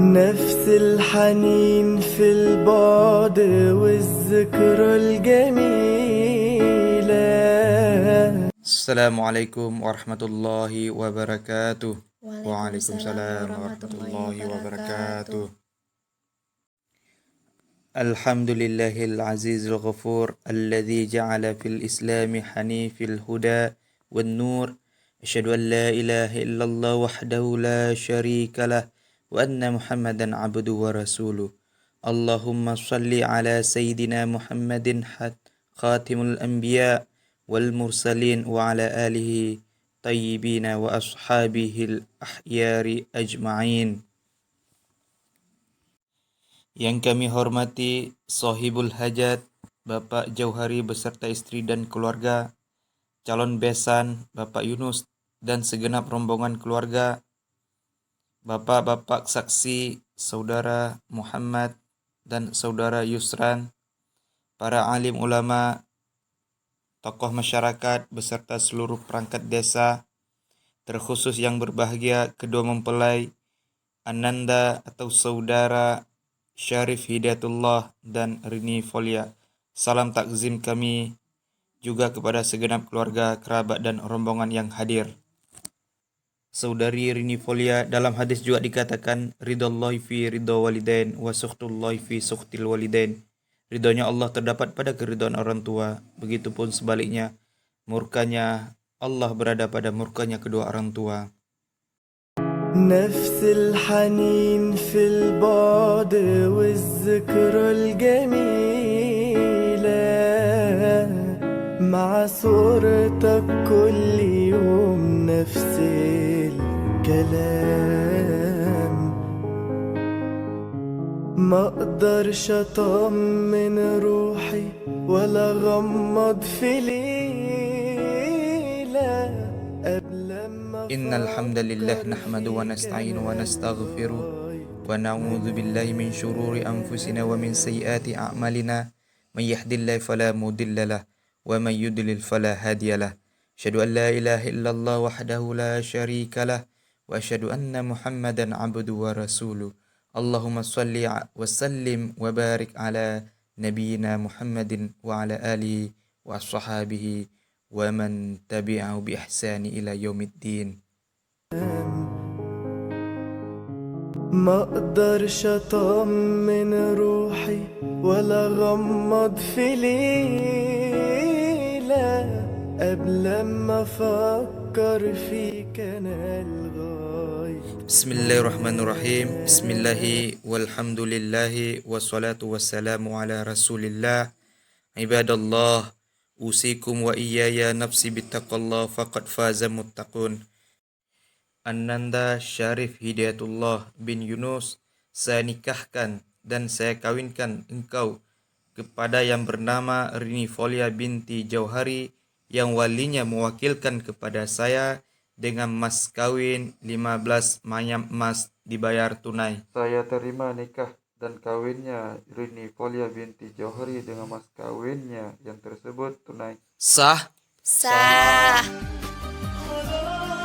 نفس الحنين في البعد والذكرى الجميلة. Assalamualaikum warahmatullahi wabarakatuh. Waalaikumsalam warahmatullahi wabarakatuh. Alhamdulillahil azizil ghafur alladzi ja'ala fil islami hanifil huda wan nur. Asyhadu an la ilaha illallah wahdahu la syarika lah wa anna Muhammadan abduhu wa rasuluh. Allahumma shalli ala sayyidina Muhammadin khatimul anbiya wal mursalin wa ala alihi tayyibina wa ashabihil ahyari ajma'in. Yang kami hormati Sohibul Hajat Bapak Jauhari beserta istri dan keluarga, calon besan Bapak Yunus dan segenap rombongan keluarga, Bapak-bapak saksi, Saudara Muhammad dan Saudara Yusran, para alim ulama, tokoh masyarakat beserta seluruh perangkat desa, terkhusus yang berbahagia kedua mempelai Ananda atau Saudara Syarif Hidayatullah dan Rini Folia. Salam takzim kami juga kepada segenap keluarga, kerabat dan rombongan yang hadir. Saudari Rini Folia, dalam hadis juga dikatakan ridallahi fi ridha walidain wa sukhtullahi fi sukhtil walidain. Ridhonya Allah terdapat pada keridhaan orang tua, begitupun sebaliknya murkanya Allah berada pada murkanya kedua orang tua. نفس الحنين في البعد والذكرى الجميلة، مع صورتك كل يوم نفس الكلام. ما اقدرش اطمن روحي ولا غمض في ليلة قبل ما Innal hamdalillah nahmadu wa nasta'inu wa nastaghfiru wa na'udzu billahi min syururi anfusina wa min sayyiati a'malina. May yahdihillahu fala mudilla lahu wa may yudlil fala hadiya lahu. Asyhadu an la ilaha illallah wahdahu la syarika lahu wa asyhadu anna Muhammadan abduhu wa rasuluh. Allahumma shalli wa sallim wa barik ala nabiyyina Muhammadin wa ala alihi wa ashabihi wa man tabi'ahu bi ihsani ila yaumiddin. ما اقدرش اطمن روحي ولا غمض في ليلة قبل ما افكر فيك انا الغاية. Bismillahirrahmanirrahim. Bismillahi walhamdulillahi wassalatu wassalamu ala rasulillah. Ibadallah, usikum wa iyaya nafsi bittaqallah faqad faza muttaqun. Ananda Syarif Hidayatullah bin Yunus, saya nikahkan dan saya kawinkan engkau kepada yang bernama Rini Folia binti Jauhari, yang walinya mewakilkan kepada saya dengan mas kawin 15 manyam emas dibayar tunai. Saya terima nikah dan kawinnya Rini Folia binti Jauhari dengan mas kawinnya yang tersebut tunai. Sah. Sah.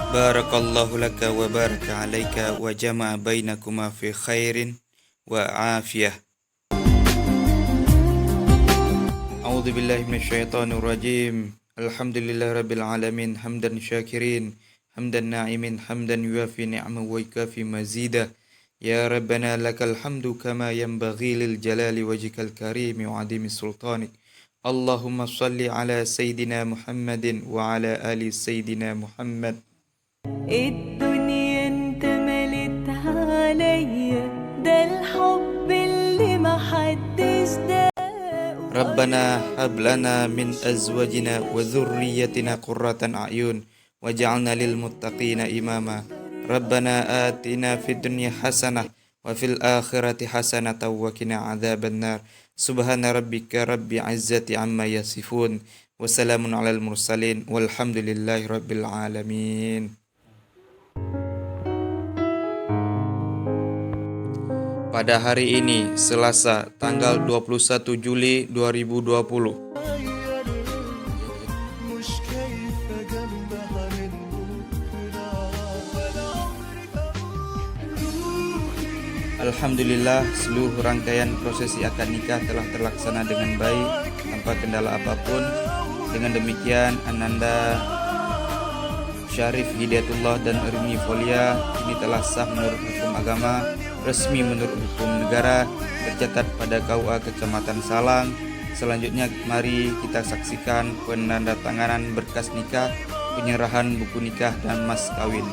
Barakallahu laka wa baraka alaika wa jama'a bainakuma fi khairin wa afiyah. A'udzu billahi minasyaitonir rajim. Alhamdulillahi rabbil alamin, hamdan syakirin, hamdan na'imin, hamdan yuafi ni'amahu wa yukafi mazidah. Ya rabbana lakal hamdu kama yanbaghi lil jalali wajhikal karim wa 'azimi sultanik. Allahumma shalli ala sayyidina Muhammadin wa ala ali sayyidina Muhammad. الدنيا انت ملتها عليا، ده الحب اللي محدش داقه. ربنا هب لنا من أزواجنا وذريتنا قرة أعين واجعلنا للمتقين إماما. ربنا آتنا في الدنيا حسنة وفي الآخرة حسنة وقنا عذاب النار. سبحان ربك رب عزة عما يصفون وسلام على المرسلين والحمد لله رب العالمين. Pada hari ini, Selasa, tanggal 21 Juli 2020, Alhamdulillah, seluruh rangkaian prosesi akad nikah telah terlaksana dengan baik tanpa kendala apapun. Dengan demikian, Ananda Syarif Hidayatullah dan Rini Folia ini telah sah menurut hukum agama, resmi menurut hukum negara, tercatat pada KUA Kecamatan Salang. Selanjutnya mari kita saksikan penandatanganan berkas nikah, penyerahan buku nikah dan mas kawin.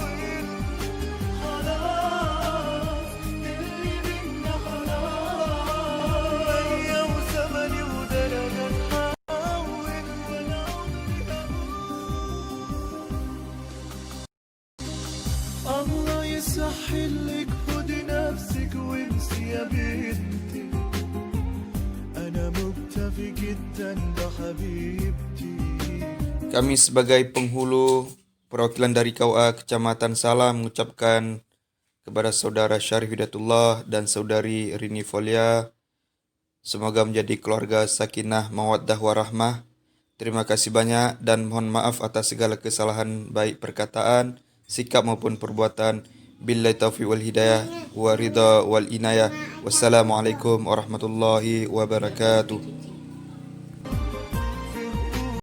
الله يسهل لك خدي نفسك وانسي يا بنتي أنا مكتفي جدا بحبيبتي. Kami sebagai penghulu perwakilan dari KUA Kecamatan Salam mengucapkan kepada saudara Syarif Hidayatullah dan saudari Rini Folia, semoga menjadi keluarga sakinah, mawaddah warahmah. Terima kasih banyak dan mohon maaf atas segala kesalahan baik perkataan, sikap maupun perbuatan. Billahi taufiq wal hidayah wa ridha wal inayah. Wassalamualaikum warahmatullahi wabarakatuh.